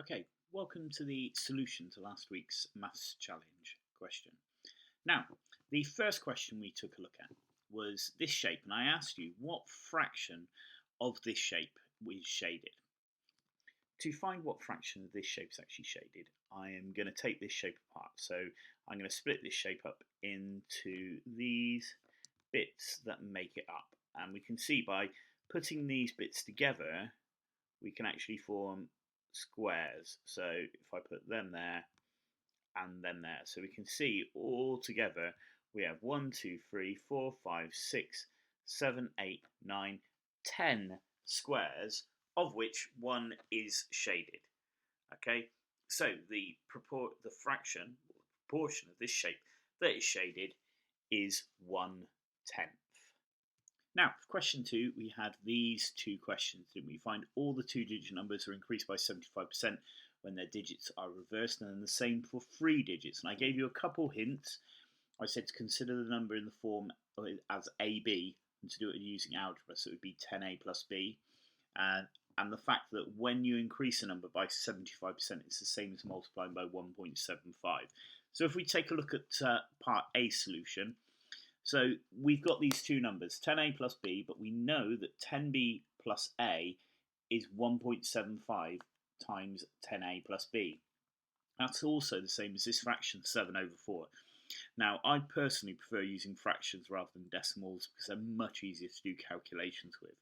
Okay, welcome to the solution to last week's maths challenge question. Now, the first question we took a look at was this shape, and I asked you what fraction of this shape is shaded. To find what fraction of this shape is actually shaded, I am going to take this shape apart. So I'm going to split this shape up into these bits that make it up. And we can see by putting these bits together, we can actually form squares. So if I put them there and then there, so we can see all together we have 1, 2, 3, 4, 5, 6, 7, 8, 9, 10 squares, of which one is shaded. Okay, so the fraction, or proportion of this shape that is shaded is 1/10. Now, for question 2, we had these two questions. Did we find all the two-digit numbers are increased by 75% when their digits are reversed, and then the same for three digits? And I gave you a couple hints. I said to consider the number in the form as AB, and to do it using algebra, so it would be 10a plus b. And the fact that when you increase a number by 75%, it's the same as multiplying by 1.75. So if we take a look at part A solution, so we've got these two numbers, 10a plus b, but we know that 10b plus a is 1.75 times 10a plus b. That's also the same as this fraction, 7 over 4. Now, I personally prefer using fractions rather than decimals because they're much easier to do calculations with.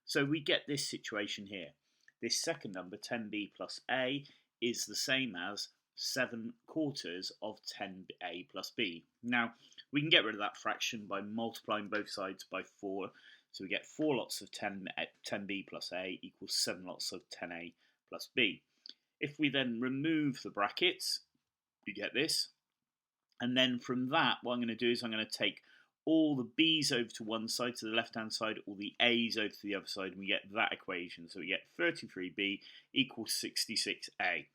So we get this situation here. This second number, 10b plus a, is the same as 7/4 of 10a plus b. Now, we can get rid of that fraction by multiplying both sides by 4. So we get 4 lots of 10b plus a equals 7 lots of 10a plus b. If we then remove the brackets, we get this. And then from that, what I'm going to do is I'm going to take all the b's over to one side, to the left-hand side, all the a's over to the other side, and we get that equation. So we get 33b equals 66a.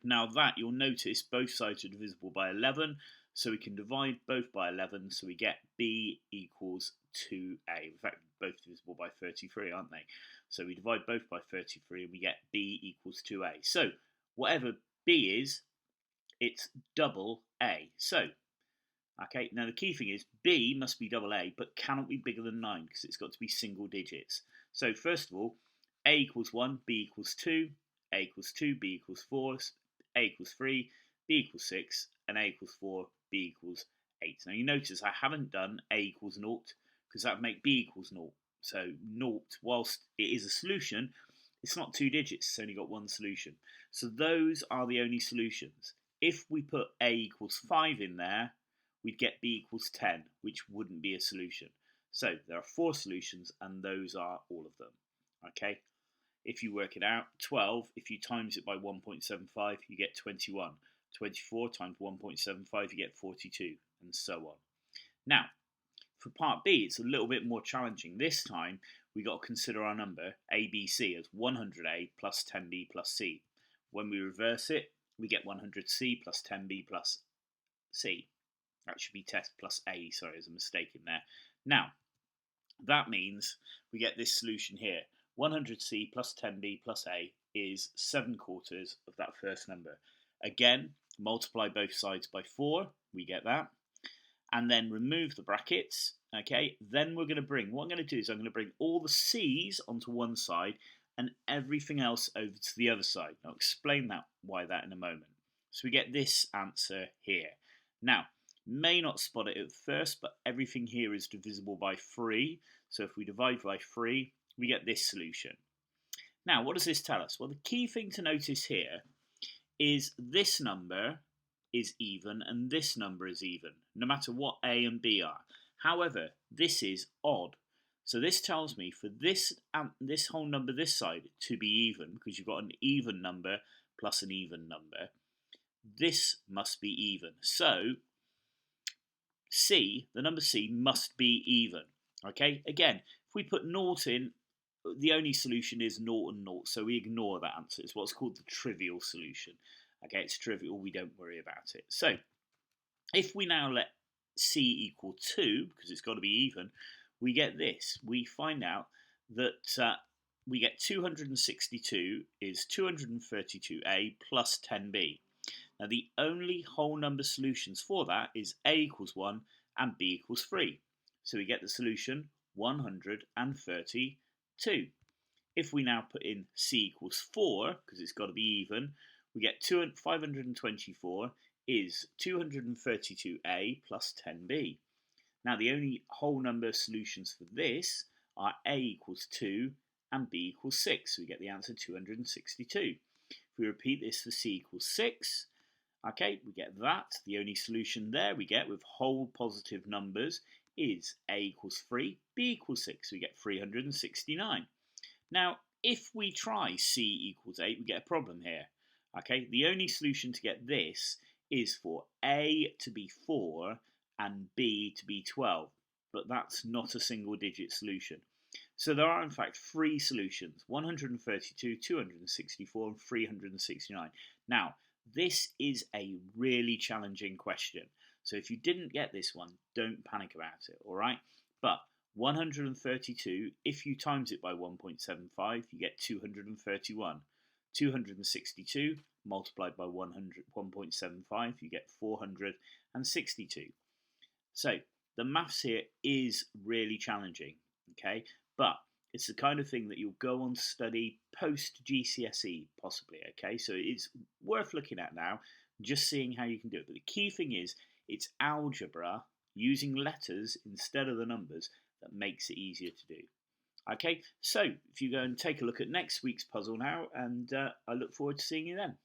Now that, you'll notice, both sides are divisible by 11, so we can divide both by 11, so we get b equals 2a. In fact, both divisible by 33, aren't they? So we divide both by 33, and we get b equals 2a. So whatever b is, it's double a. So, okay, now the key thing is b must be double a, but cannot be bigger than 9 because it's got to be single digits. So first of all, a equals 1, b equals 2, a equals 2, b equals 4, a equals 3, b equals 6, and a equals 4, b equals 8. Now you notice I haven't done a equals 0 because that would make b equals 0. So 0, whilst it is a solution, it's not two digits, it's only got one solution. So those are the only solutions. If we put a equals 5 in there, we'd get b equals 10, which wouldn't be a solution. So there are 4 solutions, and those are all of them. Okay? If you work it out, 12, if you times it by 1.75, you get 21. 24 times 1.75, you get 42, and so on. Now, for part B, it's a little bit more challenging. This time, we got to consider our number, ABC, as 100A plus 10B plus C. When we reverse it, we get 100C plus 10B plus C. That should be test plus A, sorry, there's a mistake in there. Now, that means we get this solution here. 100C plus 10B plus A is 7/4 of that first number. Again, multiply both sides by 4, we get that. And then remove the brackets, okay? Then what I'm going to do is I'm going to bring all the C's onto one side and everything else over to the other side. I'll explain why that in a moment. So we get this answer here. Now, may not spot it at first, but everything here is divisible by 3. So if we divide by 3, we get this solution. Now, what does this tell us? Well, the key thing to notice here is this number is even and this number is even, no matter what A and B are. However, this is odd. So this tells me for this whole number this side to be even, because you've got an even number plus an even number, this must be even. So C, the number C, must be even. Okay, again, if we put 0 in, the only solution is 0 and 0, so we ignore that answer. It's what's called the trivial solution. Okay, it's trivial, we don't worry about it. So, if we now let C equal 2, because it's got to be even, we get this. We find out that we get 262 is 232a plus 10b. Now the only whole number solutions for that is a equals 1 and b equals 3. So we get the solution 132. If we now put in c equals 4, because it's got to be even, we get 524 is 232a plus 10b. Now the only whole number solutions for this are a equals 2 and b equals 6. So we get the answer 262. If we repeat this for c equals 6, okay, we get that. The only solution there we get with whole positive numbers is a equals 3, b equals 6. So we get 369. Now, if we try c equals 8, we get a problem here. Okay, the only solution to get this is for a to be 4 and b to be 12, but that's not a single digit solution. So there are in fact 3 solutions, 132, 264 and 369. Now, this is a really challenging question. So if you didn't get this one, don't panic about it, all right? But 132, if you times it by 1.75, you get 231. 262 multiplied by 1.75, you get 462. So the maths here is really challenging, okay? But it's the kind of thing that you'll go on to study post GCSE, possibly, okay? So it's worth looking at now, just seeing how you can do it. But the key thing is, it's algebra using letters instead of the numbers that makes it easier to do. Okay, so if you go and take a look at next week's puzzle now, and I look forward to seeing you then.